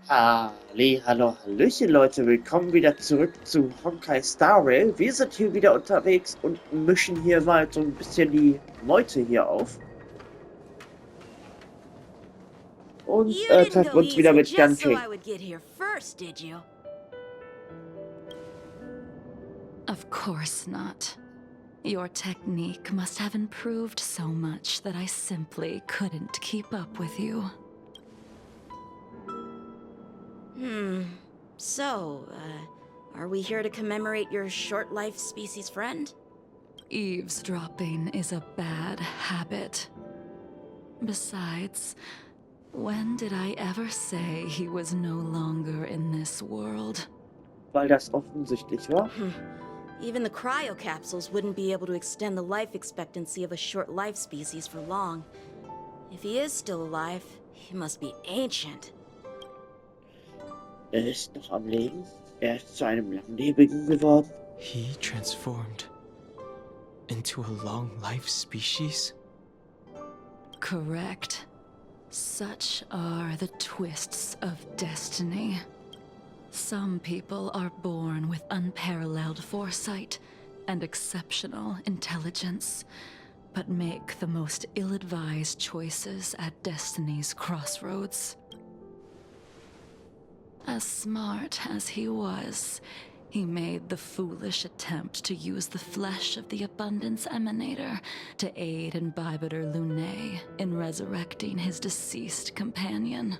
Hallo, Hallöchen Leute, willkommen wieder zurück zu Honkai Star Rail. Wir sind hier wieder unterwegs und mischen hier mal so ein bisschen die Meute hier auf. Und You didn't treffen go uns wieder easy mit just so King. I would get here first, did you? Of course not. Your technique must have improved so much that I simply couldn't keep up with you. So, are we here to commemorate your short-life species friend? Eavesdropping is a bad habit. Besides, when did I ever say he was no longer in this world? Weil das offensichtlich war. Even the cryocapsules wouldn't be able to extend the life expectancy of a short-life species for long. If he is still alive, he must be ancient. Ist noch am Leben. Ist zu einem Langlebigen geworden. He transformed into a long-life species? Correct. Such are the twists of destiny. Some people are born with unparalleled foresight and exceptional intelligence, but make the most ill-advised choices at destiny's crossroads. As smart as he was, he made the foolish attempt to use the flesh of the Abundance Emanator to aid Imbibiter Lunae in resurrecting his deceased companion.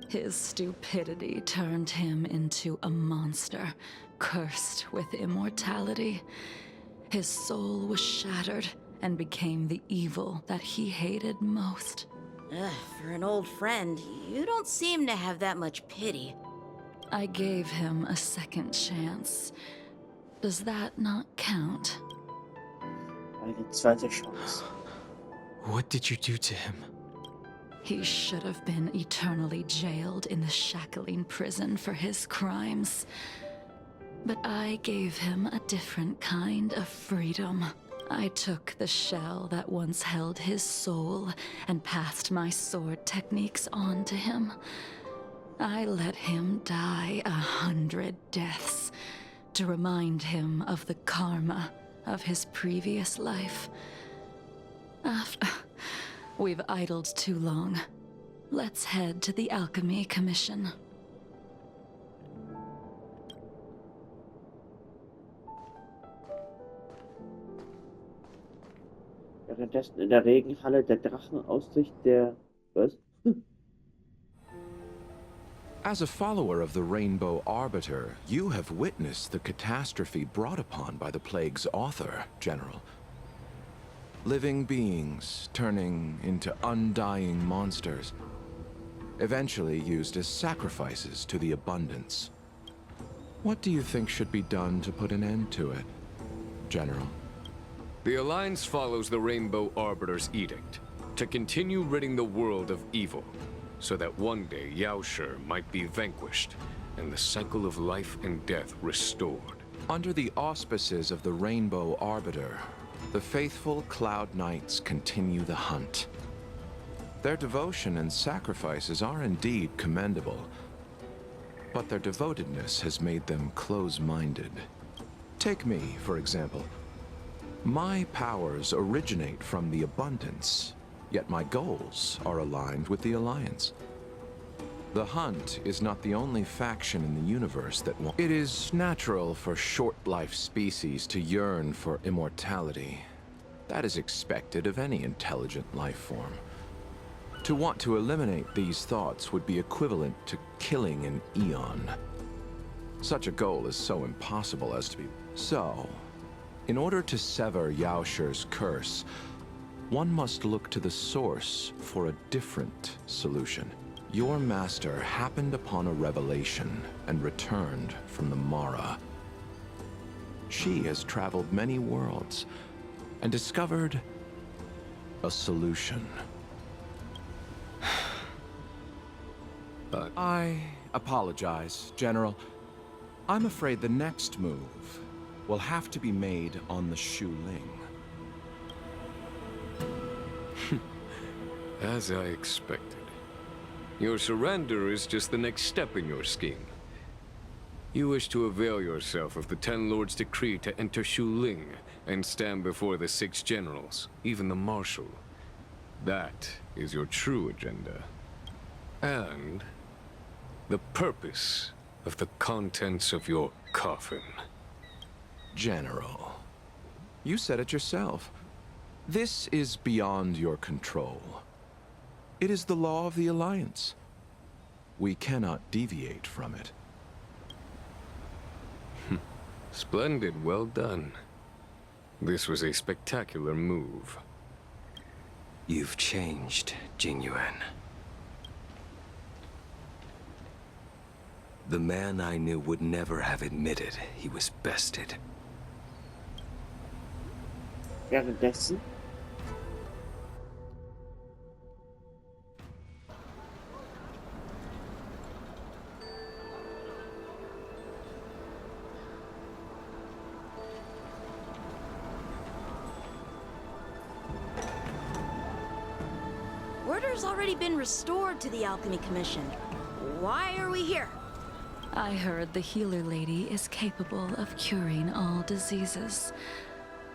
His stupidity turned him into a monster, cursed with immortality. His soul was shattered and became the evil that he hated most. For an old friend, you don't seem to have that much pity. I gave him a second chance. Does that not count? Eine zweite Chance. What did you do to him? He should have been eternally jailed in the shackling prison for his crimes. But I gave him a different kind of freedom. I took the shell that once held his soul and passed my sword techniques on to him. I let him die 100 deaths to remind him of the karma of his previous life. After we've idled too long, let's head to the Alchemy Commission. Währenddessen in der Regenhalle der Drachenaussicht der... Was? As a follower of the Rainbow Arbiter, you have witnessed the catastrophe brought upon by the plague's author, General. Living beings turning into undying monsters, eventually used as sacrifices to the Abundance. What do you think should be done to put an end to it, General? The Alliance follows the Rainbow Arbiter's edict to continue ridding the world of evil, so that one day Yaoshi might be vanquished and the cycle of life and death restored. Under the auspices of the Rainbow Arbiter, the faithful Cloud Knights continue the hunt. Their devotion and sacrifices are indeed commendable, but their devotedness has made them close-minded. Take me, for example. My powers originate from the Abundance, yet my goals are aligned with the Alliance. The Hunt is not the only faction in the universe that wants. It is natural for short-life species to yearn for immortality. That is expected of any intelligent life form. To want to eliminate these thoughts would be equivalent to killing an eon. Such a goal is so impossible as to be. So, in order to sever Yaoshi's curse, one must look to the source for a different solution. Your master happened upon a revelation and returned from the Mara. She has traveled many worlds and discovered a solution. But I apologize, General. I'm afraid the next move will have to be made on the Shu Ling. as I expected. Your surrender is just the next step in your scheme. You wish to avail yourself of the Ten Lords' decree to enter Shuling and stand before the 6 generals, even the Marshal. That is your true agenda. And the purpose of the contents of your coffin. General, you said it yourself. This is beyond your control. It is the law of the Alliance. We cannot deviate from it. Splendid, well done. This was a spectacular move. You've changed, Jingliu. The man I knew would never have admitted he was bested. Währenddessen. Order's already been restored to the Alchemy Commission. Why are we here? I heard the healer lady is capable of curing all diseases.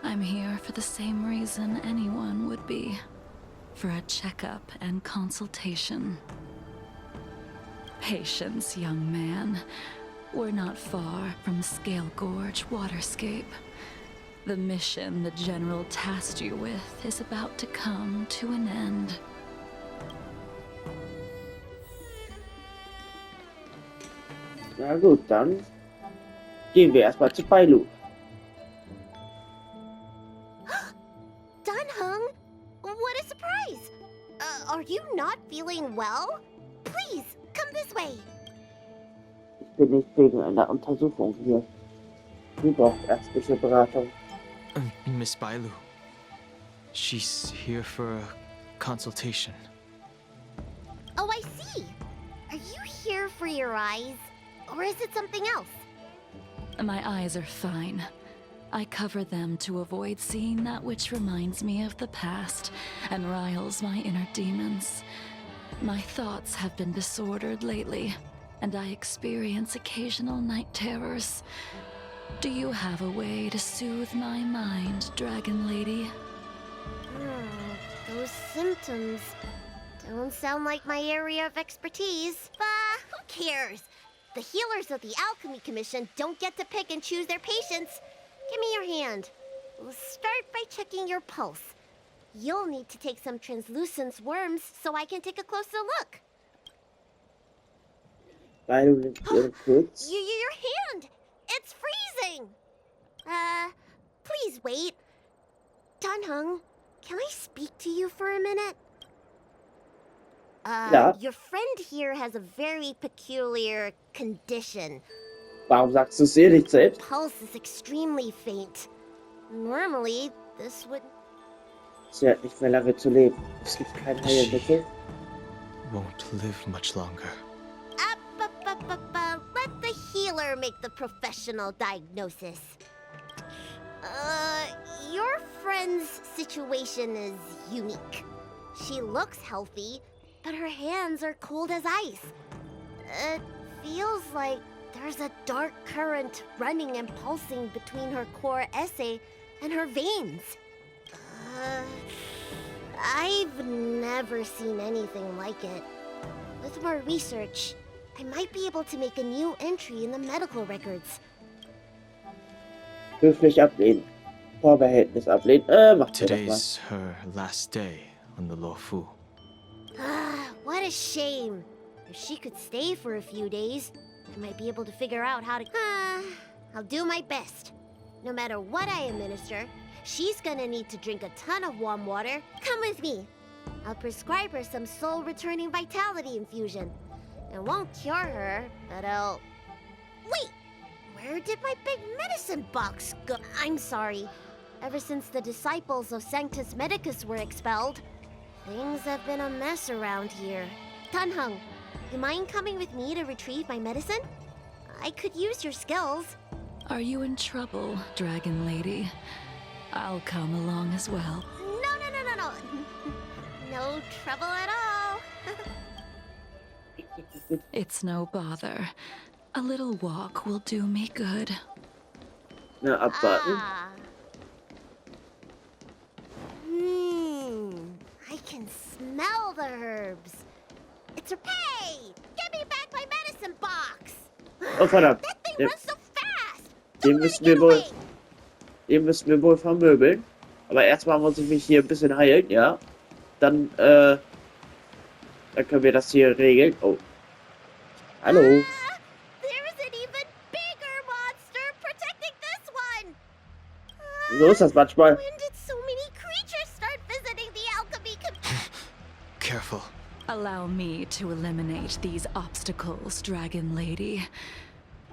I'm here for the same reason anyone would be. For a checkup and consultation. Patience, young man. We're not far from Scale Gorge waterscape. The mission the General tasked you with is about to come to an end. Na gut, dann gehen wir erstmal zu Bailu. Dunhung, what a surprise! Are you not feeling well? Please, come this way. Ich bin nicht wegen einer Untersuchung hier. Sie braucht ärztliche Beratung. Miss Bailu. She's here for a consultation. Oh, I see. Are you here for your eyes? Or is it something else? My eyes are fine. I cover them to avoid seeing that which reminds me of the past and riles my inner demons. My thoughts have been disordered lately, and I experience occasional night terrors. Do you have a way to soothe my mind, Dragon Lady? Those symptoms don't sound like my area of expertise. Who cares? The healers of the Alchemy Commission don't get to pick and choose their patients. Give me your hand. We'll start by checking your pulse. You'll need to take some translucent worms so I can take a closer look. Bailu nimmt ihren Pilz. Your hand! It's freezing! Please wait. Dunhung, can I speak to you for a minute? Ja. Your friend here has a very peculiar condition. Warum sagst du es ihr nicht selbst? Pulse is extremely faint. Normally, this would... Sie hat nicht mehr lange zu leben. Es gibt kein Heilmittel. Won't live much longer. Let the healer make the professional diagnosis. Your friend's situation is unique. She looks healthy, but her hands are cold as ice. It feels like there's a dark current running and pulsing between her core esse and her veins. I've never seen anything like it. With more research, I might be able to make a new entry in the medical records. Höflich ablehnen. Vorbehältnis ablehnen. Macht ihr das Today's her last day on the Luofu. What a shame. If she could stay for a few days, I might be able to figure out how to... I'll do my best. No matter what I administer, she's gonna need to drink a ton of warm water. Come with me. I'll prescribe her some soul-returning vitality infusion. It won't cure her, but I'll... Wait! Where did my big medicine box go? I'm sorry. Ever since the disciples of Sanctus Medicus were expelled, things have been a mess around here. Dunhung, you mind coming with me to retrieve my medicine? I could use your skills. Are you in trouble, Dragon Lady? I'll come along as well. No. No trouble at all. It's no bother. A little walk will do me good. Na, abwarten. Ah. I can smell the herbs. It's a hey! Give me back my medicine box. Oh, verdammt. That thing Den, runs so fast. den Don't let müssen it wir get wohl, away. den müssen wir wohl vermöbeln. Aber erstmal muss ich mich hier ein bisschen heilen, ja. Dann können wir das hier regeln. Oh. Hallo. Ah, there is an even bigger monster protecting this one. So ist das manchmal. When did so many creatures start visiting the alchemy Careful. Allow me to eliminate these obstacles, Dragon Lady.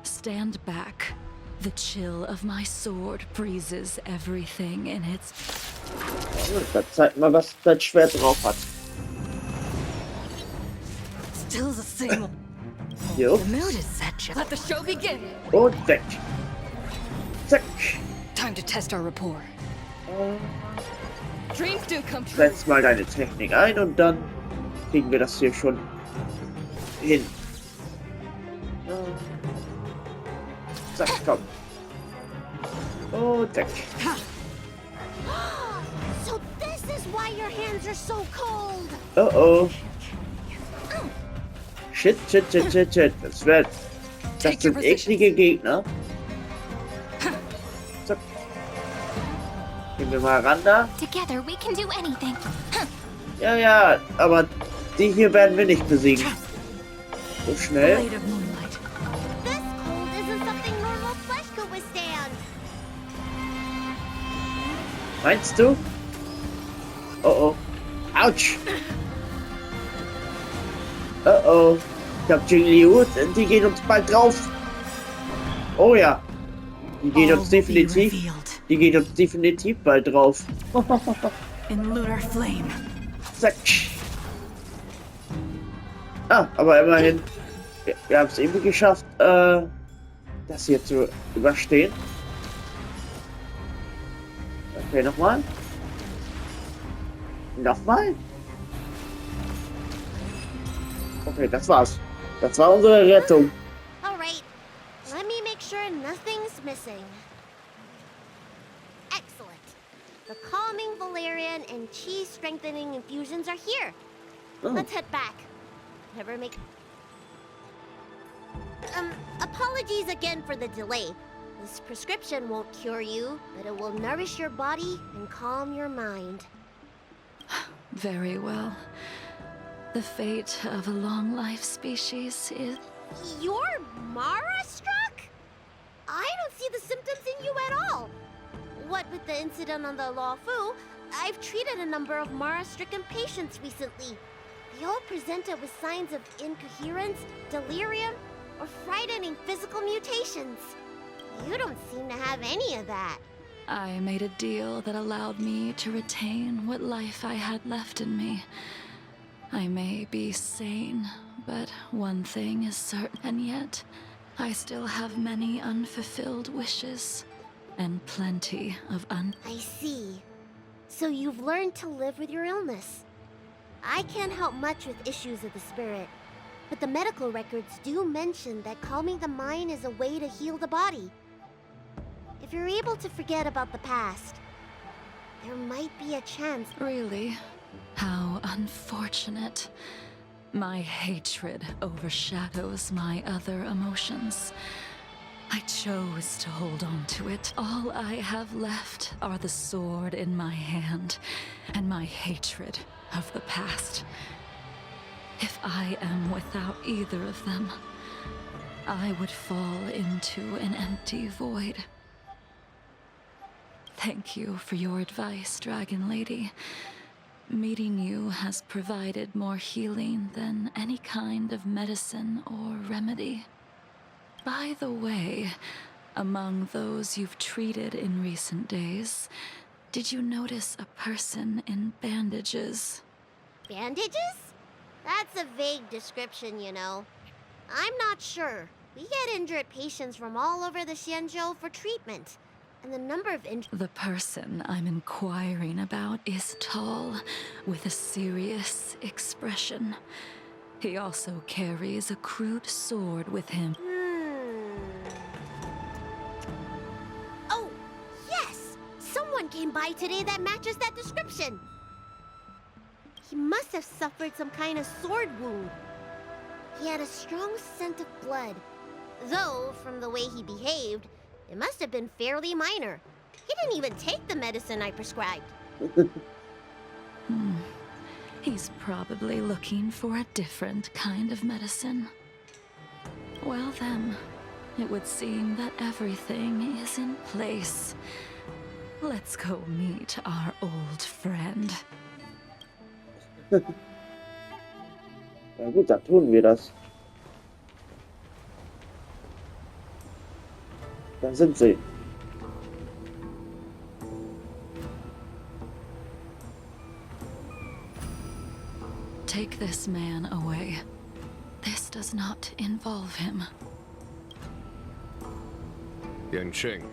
Stand back. The chill of my sword freezes everything in its... Dann zeig mal, was dein Schwert drauf hat. Still the same. Jo. The mood is set. Just let the show begin. Und weg. Zack. Time to test our rapport. Dreams do come true. Setz mal deine Technik ein und dann kriegen wir das hier schon hin. Zack, komm. Und weg. So this is why your hands are so cold. Oh oh. Shit, shit, shit, shit, shit. Das sind eklige Gegner. Zack. Gehen wir mal ran da. Together we can do anything. Ja, ja, aber die hier werden wir nicht besiegen. So schnell. Blade of moonlight. This cold isn't something normal flesh could withstand. Meinst du? Oh oh. Autsch. Oh oh. Ich glaube, Jingliu, die gehen uns bald drauf. Oh ja. Die gehen uns definitiv. Die gehen uns definitiv bald drauf. In lunar flame. Zack. Ah, aber immerhin. Wir haben es irgendwie geschafft, das hier zu überstehen. Okay, nochmal. Nochmal. Okay, das war's. Das war unsere Rettung. All right. Let me make sure nothing's missing. Excellent. The calming valerian and chi strengthening infusions are here. Oh. Let's head back. Never make... apologies again for the delay. This prescription won't cure you, but it will nourish your body and calm your mind. Very well. The fate of a long-life species is... You're Mara-struck? I don't see the symptoms in you at all. What with the incident on the Law Fu, I've treated a number of Mara-stricken patients recently. They all presented with signs of incoherence, delirium, or frightening physical mutations. You don't seem to have any of that. I made a deal that allowed me to retain what life I had left in me. I may be sane, but one thing is certain, and yet I still have many unfulfilled wishes and plenty of I see. So you've learned to live with your illness. I can't help much with issues of the spirit, but the medical records do mention that calming the mind is a way to heal the body. If you're able to forget about the past, there might be a chance. Really? How unfortunate. My hatred overshadows my other emotions. I chose to hold on to it. All I have left are the sword in my hand and my hatred of the past. If I am without either of them, I would fall into an empty void. Thank you for your advice, Dragon Lady. Meeting you has provided more healing than any kind of medicine or remedy. By the way, among those you've treated in recent days, did you notice a person in bandages? Bandages? That's a vague description, you know. I'm not sure. We get injured patients from all over the Xianzhou for treatment. And the number of The person I'm inquiring about is tall, with a serious expression. He also carries a crude sword with him. Oh, yes! Someone came by today that matches that description. He must have suffered some kind of sword wound. He had a strong scent of blood. Though, from the way he behaved, it must have been fairly minor. He didn't even take the medicine I prescribed. He's probably looking for a different kind of medicine. Well then, it would seem that everything is in place. Let's go meet our old friend. Ja gut, dann tun wir das. Da sind sie. Take this man away. This does not involve him. Yanqing.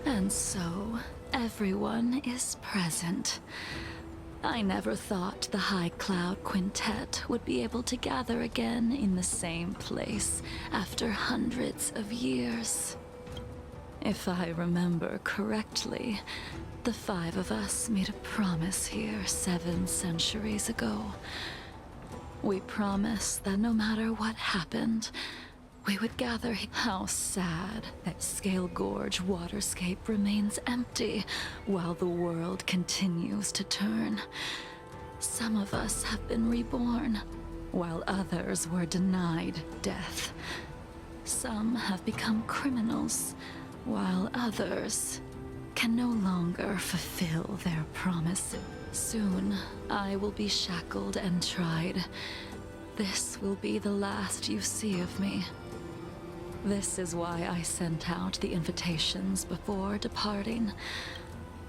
And so, everyone is present. I never thought the High Cloud Quintet would be able to gather again in the same place after hundreds of years. If I remember correctly, the 5 of us made a promise here 7 centuries ago. We promised that no matter what happened, we would gather. How sad that Scale Gorge waterscape remains empty while the world continues to turn. Some of us have been reborn, while others were denied death. Some have become criminals, while others can no longer fulfill their promises. Soon, I will be shackled and tried. This will be the last you see of me. This is why I sent out the invitations before departing.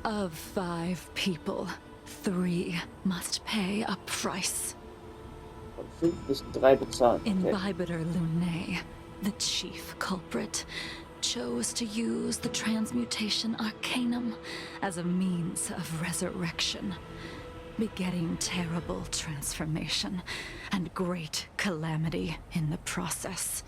Of 5 people, 3 must pay a price. Von 5 bis 3 bezahlen. Okay. Begleiter Lunae, the chief culprit, chose to use the transmutation arcanum as a means of resurrection, begetting terrible transformation and great calamity in the process.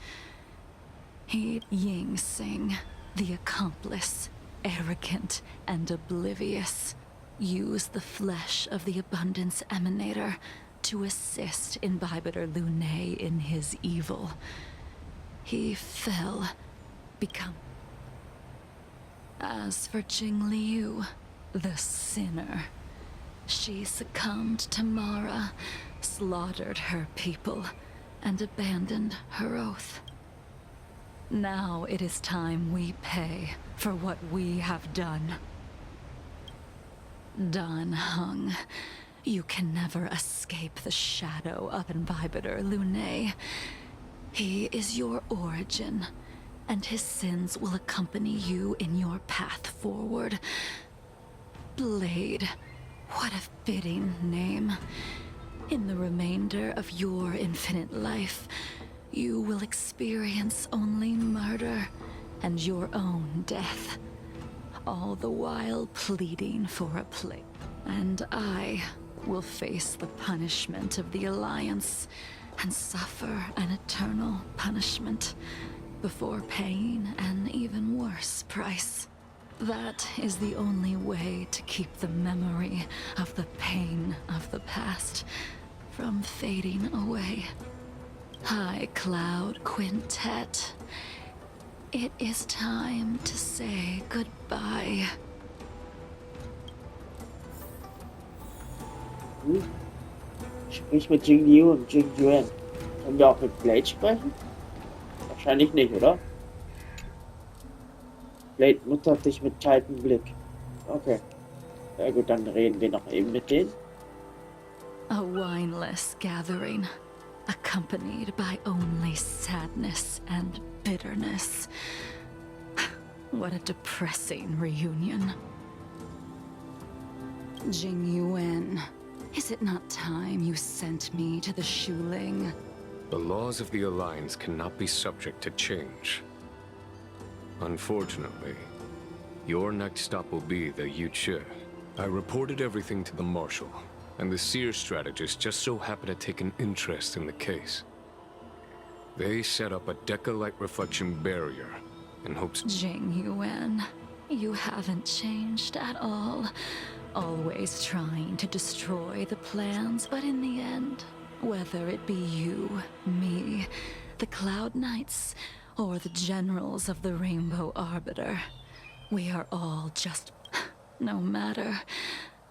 He, Ying-Sing, the accomplice, arrogant and oblivious, used the flesh of the Abundance Emanator to assist in Begleiter Lunae in his evil. He fell, become. As for Jingliu, the sinner, she succumbed to Mara, slaughtered her people, and abandoned her oath. Now it is time we pay for what we have done. Dan Heng, you can never escape the shadow of Begleiter Lunae. He is your origin, and his sins will accompany you in your path forward. Blade, what a fitting name. In the remainder of your infinite life, you will experience only murder and your own death, all the while pleading for a place. And I will face the punishment of the Alliance and suffer an eternal punishment before paying an even worse price. That is the only way to keep the memory of the pain of the past from fading away. High Cloud Quintet, it is time to say goodbye. Sprich mit Jingliu und Jingyuan. Können wir auch mit Blade sprechen? Wahrscheinlich nicht, oder? Blade muttert dich mit kaltem Blick. Okay. Ja gut, dann reden wir noch eben mit denen. A wineless gathering, accompanied by only sadness and bitterness. What a depressing reunion. Jingyuan, is it not time you sent me to the Shuling? The laws of the Alliance cannot be subject to change. Unfortunately, your next stop will be the Yuchi. I reported everything to the Marshal, and the Seer strategist just so happened to take an interest in the case. They set up a Deca-light reflection barrier in hopes... Jingliu, you haven't changed at all. Always trying to destroy the plans, but in the end, whether it be you, me, the Cloud Knights, or the generals of the Rainbow Arbiter, we are all just... no matter.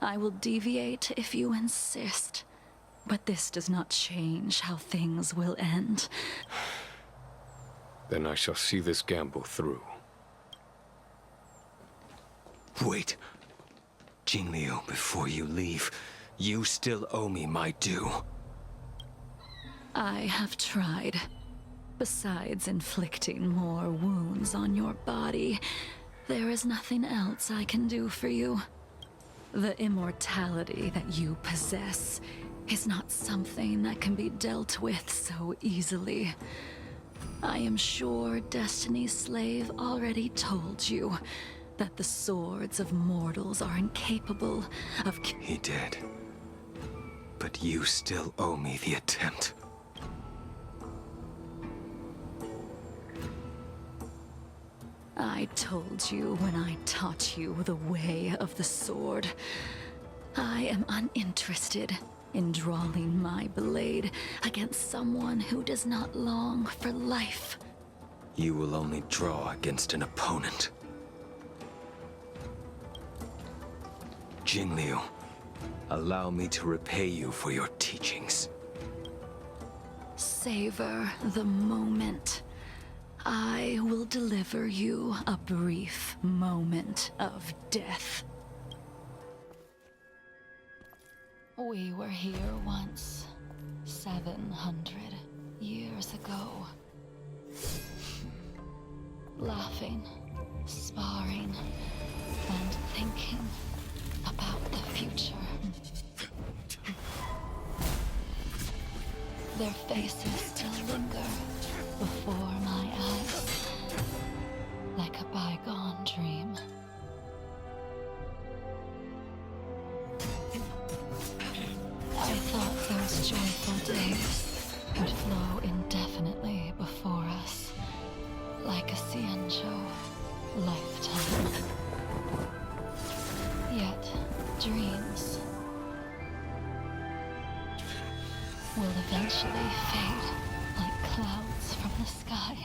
I will deviate if you insist. But this does not change how things will end. Then I shall see this gamble through. Wait. Jingliu, before you leave, you still owe me my due. I have tried. Besides inflicting more wounds on your body, there is nothing else I can do for you. The immortality that you possess is not something that can be dealt with so easily. I am sure Destiny's Slave already told you that the swords of mortals are incapable of... He did. But you still owe me the attempt. I told you when I taught you the way of the sword. I am uninterested in drawing my blade against someone who does not long for life. You will only draw against an opponent. Jingliu, allow me to repay you for your teachings. Savor the moment. I will deliver you a brief moment of death. We were here once, 700 years ago. Laughing, sparring, and thinking about the future. Their faces still linger before my eyes, like a bygone dream. I thought those joyful days would flow indefinitely before us, like a Cienjo lifetime. Yet, dreams will eventually fade like clouds from the sky.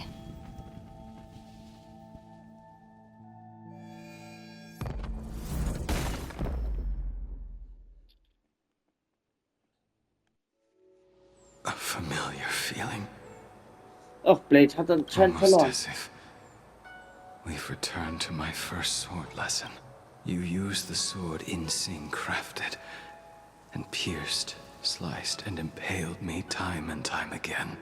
A familiar feeling. Oh, Blade hat anscheinend Almost verloren. as if we've returned to my first sword lesson. You used the sword Insing crafted, and pierced, sliced, and impaled me time and time again.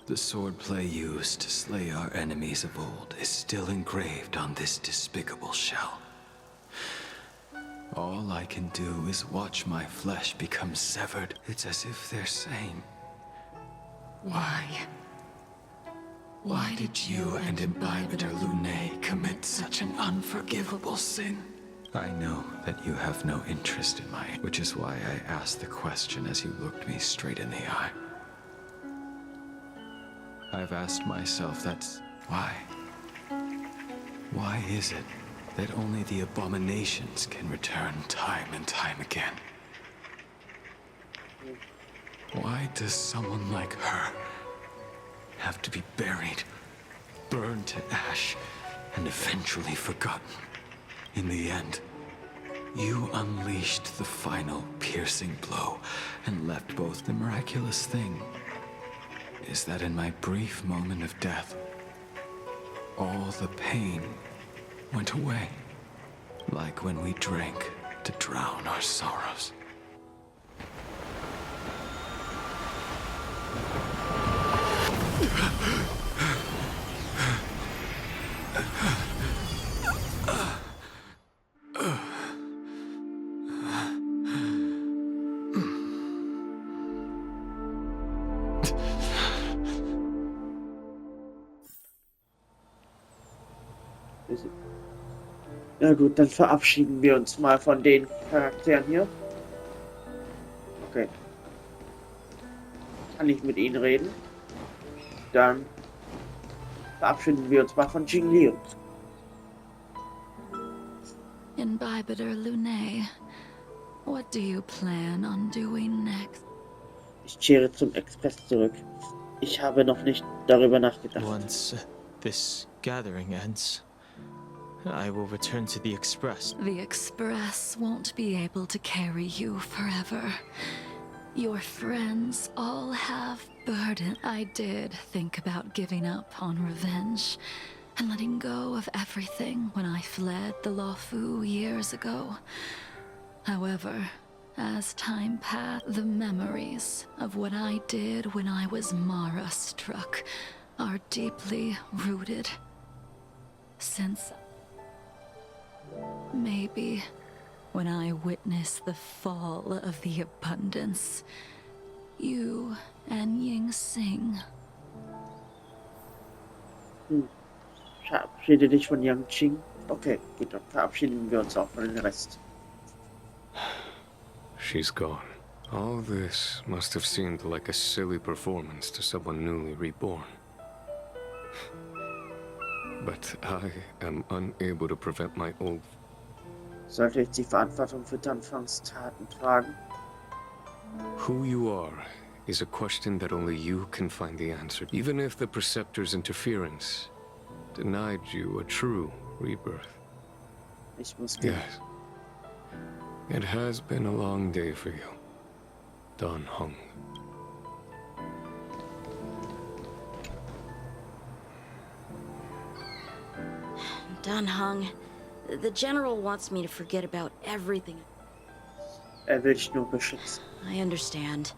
The swordplay used to slay our enemies of old is still engraved on this despicable shell. All I can do is watch my flesh become severed. It's as if they're saying, why? Why did you and Begleiter Lune commit such an unforgivable sin? I know that you have no interest in which is why I asked the question as you looked me straight in the eye. I've asked myself that's why. Why is it that only the abominations can return time and time again? Why does someone like her have to be buried, burned to ash, and eventually forgotten? In the end, you unleashed the final piercing blow and left both. The miraculous thing is that in my brief moment of death, all the pain went away, like when we drank to drown our sorrows. Na gut, dann verabschieden wir uns mal von den Charakteren hier. Okay. Kann ich mit ihnen reden? Dann verabschieden wir uns mal von Jingliu. In Begleiter Lune, what do you plan on doing next? Ich kehre zum Express zurück. Ich habe noch nicht darüber nachgedacht. Once this gathering ends, I will return to the Express. The Express won't be able to carry you forever. Your friends all have burden. I did think about giving up on revenge and letting go of everything when I fled the Luofu years ago. However, as time passed, the memories of what I did when I was Mara-struck are deeply rooted. Since maybe when I witnessed the fall of the abundance, you and Ying Sing. Verabschiede dich von Yang Qing. Okay, gut, dann verabschieden wir uns auch von dem Rest. She's gone. All this must have seemed like a silly performance to someone newly reborn. But I am unable to prevent my old... Sollte ich die Verantwortung für Danfangs Taten tragen? Who you are is a question that only you can find the answer. Even if the Preceptor's interference denied you a true rebirth. Ich muss gehen. Yes. It has been a long day for you, Dan Heng. Dan Heng, the General wants me to forget about everything. Er will dich nur beschützen. I understand.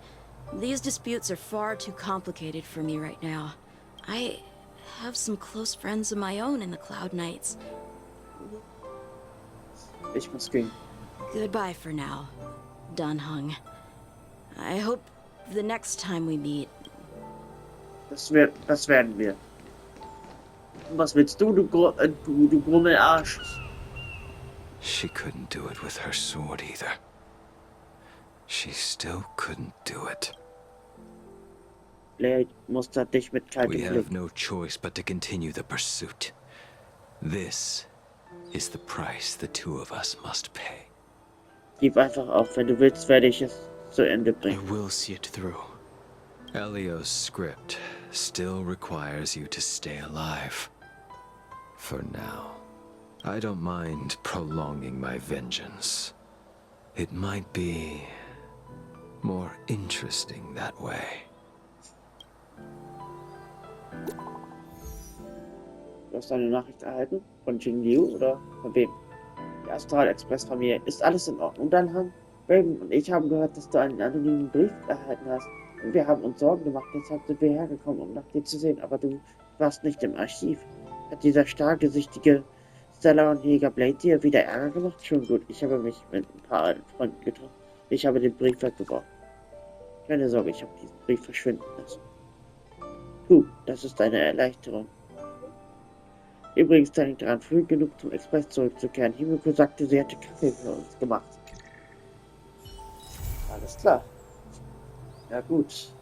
These disputes are far too complicated for me right now. I have some close friends of my own in the Cloud Knights. Ich muss gehen. Goodbye for now, Dan Heng. I hope the next time we meet... Das werden wir. Und was willst du, du Grummelarsch? She couldn't do it with her sword either. She still couldn't do it. Blade mustert dich mit kaltem We Blick. have no choice but to continue the pursuit. This is the price the two of us must pay. Gib einfach auf, wenn du willst, werde ich es zu Ende I bringen. will see it through. Elio's script still requires you to stay alive. For now, I don't mind prolonging my vengeance. It might be more interesting that way. Du hast eine Nachricht erhalten? Von Jingliu oder von wem? Die Astral-Express-Familie. Ist alles in Ordnung, Dan Heng? Raven und ich haben gehört, dass du einen anonymen Brief erhalten hast. Und wir haben uns Sorgen gemacht. Deshalb sind wir hergekommen, um nach dir zu sehen. Aber du warst nicht im Archiv. Hat dieser starrgesichtige Stellar-Jäger Blade dir wieder Ärger gemacht? Schon gut. Ich habe mich mit ein paar alten Freunden getroffen. Ich habe den Brief weggeworfen. Keine Sorge, ich habe diesen Brief verschwinden lassen. Das ist eine Erleichterung. Übrigens denke ich daran, früh genug zum Express zurückzukehren. Himiko sagte, sie hätte Kaffee für uns gemacht. Alles klar. Ja gut.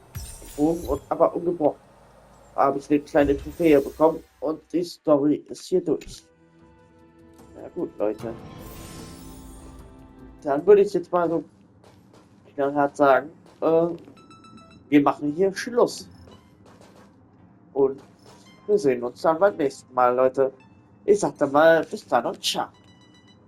Aber ungebrochen. Habe ich eine kleine Trophäe bekommen und die Story ist hier durch. Ja gut, Leute. Dann würde ich jetzt mal so knallhart sagen, wir machen hier Schluss. Und wir sehen uns dann beim nächsten Mal, Leute. Ich sag dann mal, bis dann und ciao.